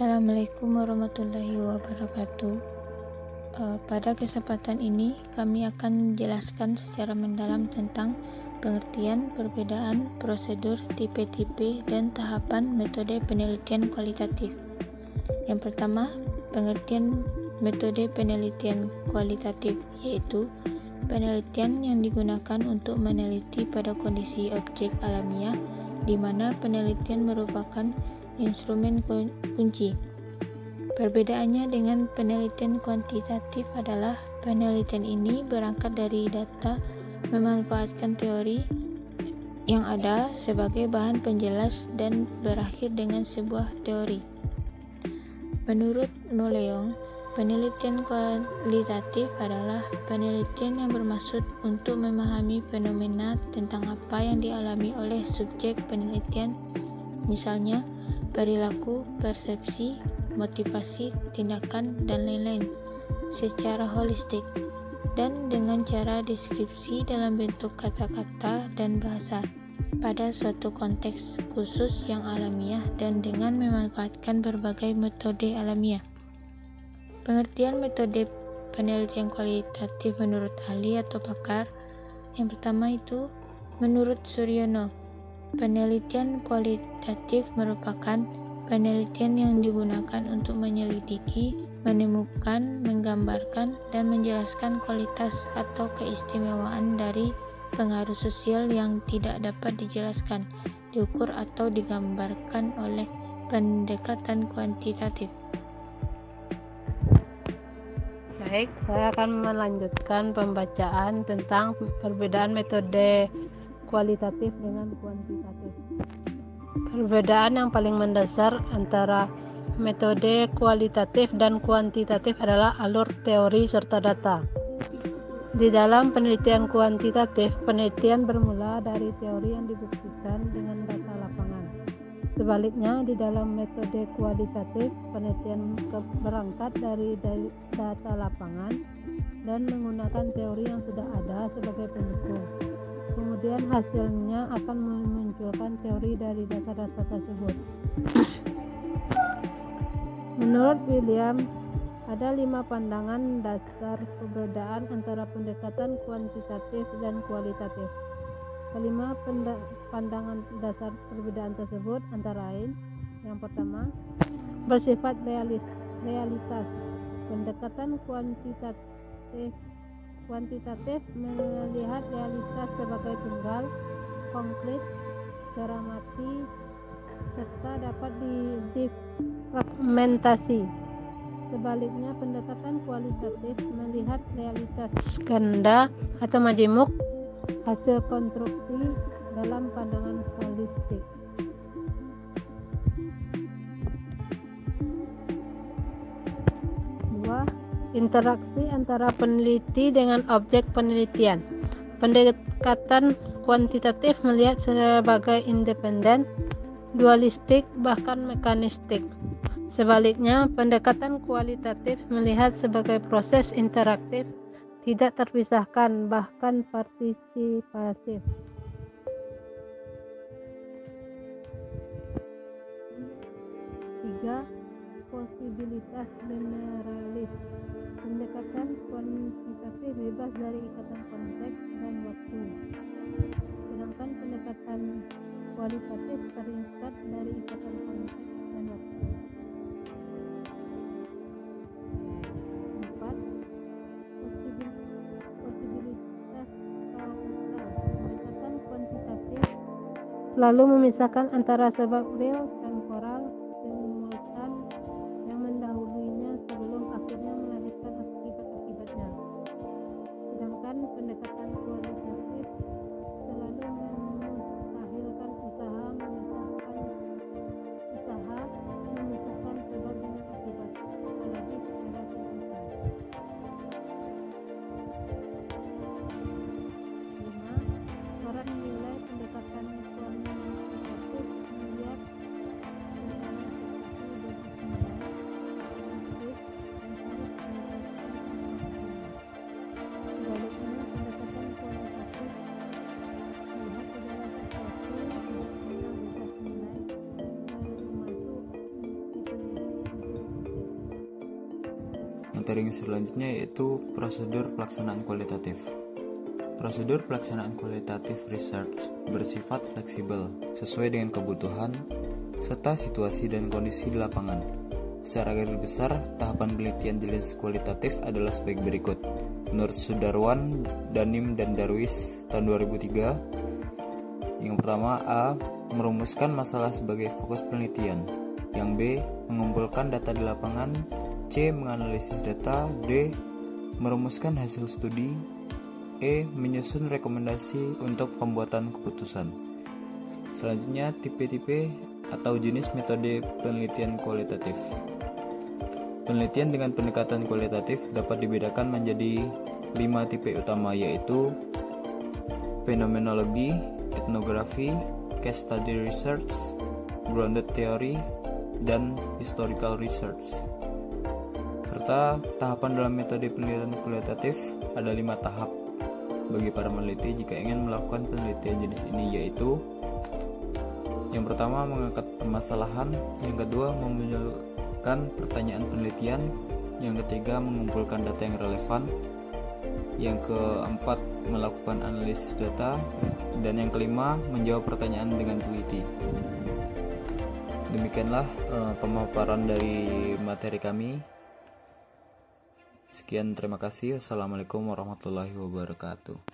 Assalamualaikum warahmatullahi wabarakatuh. Pada kesempatan ini kami akan menjelaskan secara mendalam tentang pengertian, perbedaan, prosedur, tipe-tipe, dan tahapan metode penelitian kualitatif. Yang pertama, pengertian metode penelitian kualitatif, yaitu penelitian yang digunakan untuk meneliti pada kondisi objek alamiah, di mana penelitian merupakan instrumen kunci. Perbedaannya dengan penelitian kuantitatif adalah penelitian ini berangkat dari data, memanfaatkan teori yang ada sebagai bahan penjelas dan berakhir dengan sebuah teori. Menurut Moleong, penelitian kualitatif adalah penelitian yang bermaksud untuk memahami fenomena tentang apa yang dialami oleh subjek penelitian, misalnya perilaku, persepsi, motivasi, tindakan, dan lain-lain secara holistik dan dengan cara deskripsi dalam bentuk kata-kata dan bahasa pada suatu konteks khusus yang alamiah dan dengan memanfaatkan berbagai metode alamiah. Pengertian metode penelitian kualitatif menurut ahli atau pakar. Yang pertama itu menurut Suryono, penelitian kualitatif merupakan penelitian yang digunakan untuk menyelidiki, menemukan, menggambarkan, dan menjelaskan kualitas atau keistimewaan dari pengaruh sosial yang tidak dapat dijelaskan, diukur, atau digambarkan oleh pendekatan kuantitatif. Baik, saya akan melanjutkan pembacaan tentang perbedaan metode kualitatif dengan kuantitatif. Perbedaan yang paling mendasar antara metode kualitatif dan kuantitatif adalah alur teori serta data. Di dalam penelitian kuantitatif, penelitian bermula dari teori yang dibuktikan dengan data lapangan. Sebaliknya, di dalam metode kualitatif, penelitian berangkat dari data lapangan dan menggunakan teori yang sudah ada sebagai pendukung. Kemudian hasilnya akan memunculkan teori dari data-data tersebut. Menurut William, ada 5 pandangan dasar perbedaan antara pendekatan kuantitatif dan kualitatif. Kelima pandangan dasar perbedaan tersebut antara lain: yang pertama, bersifat realitas. Pendekatan kuantitatif melihat realitas sebagai tunggal, konkret, cermati, serta dapat difragmentasi. Sebaliknya, pendekatan kualitatif melihat realitas ganda atau majemuk, hasil konstruksi dalam pandangan holistik. Interaksi antara peneliti dengan objek penelitian. Pendekatan kuantitatif melihat sebagai independen, dualistik, bahkan mekanistik. Sebaliknya, pendekatan kualitatif melihat sebagai proses interaktif, tidak terpisahkan, bahkan partisipatif. Tiga, posibilitas generalis. Pendekatan kuantitatif bebas dari ikatan konteks dan waktu, sedangkan pendekatan kualitatif terikat dari ikatan konteks dan waktu. 4. Posibilitas kausal. Pendekatan kuantitatif selalu memisahkan antara sebab real temporal simultan yang mendahulunya sebelum akhirnya melahirkan akibat-akibatnya. Sedangkan pendekatan kualitatif selalu memustahilkan usaha memisahkan sebab dengan akibat, apalagi secara simultan. 5. Orang menilai pendekatan kuantitatif melihat segala sesuatu dengan nilai objektif dan harus berdasarkan pengetahuan. Sebaliknya, pendekatan kualitatif materi yang selanjutnya yaitu prosedur pelaksanaan kualitatif. Prosedur pelaksanaan kualitatif research bersifat fleksibel sesuai dengan kebutuhan serta situasi dan kondisi di lapangan. Secara garis besar, tahapan penelitian jenis kualitatif adalah sebagai berikut. Menurut Sudarwan, Danim, dan Darwis tahun 2003, yang pertama A. Merumuskan masalah sebagai fokus penelitian. Yang B. Mengumpulkan data di lapangan. C. Menganalisis data. D. Merumuskan hasil studi. E. Menyusun rekomendasi untuk pembuatan keputusan. Selanjutnya, tipe-tipe atau jenis metode penelitian kualitatif. Penelitian dengan pendekatan kualitatif dapat dibedakan menjadi 5 tipe utama, yaitu fenomenologi, etnografi, case study research, grounded theory, dan historical research. Serta tahapan dalam metode penelitian kualitatif ada 5 tahap bagi para peneliti jika ingin melakukan penelitian jenis ini, yaitu yang pertama mengangkat permasalahan, yang kedua memunculkan pertanyaan penelitian, yang ketiga mengumpulkan data yang relevan, yang keempat melakukan analisis data, dan yang kelima menjawab pertanyaan dengan teliti. Demikianlah pemaparan dari materi kami. Sekian, terima kasih. Wassalamualaikum warahmatullahi wabarakatuh.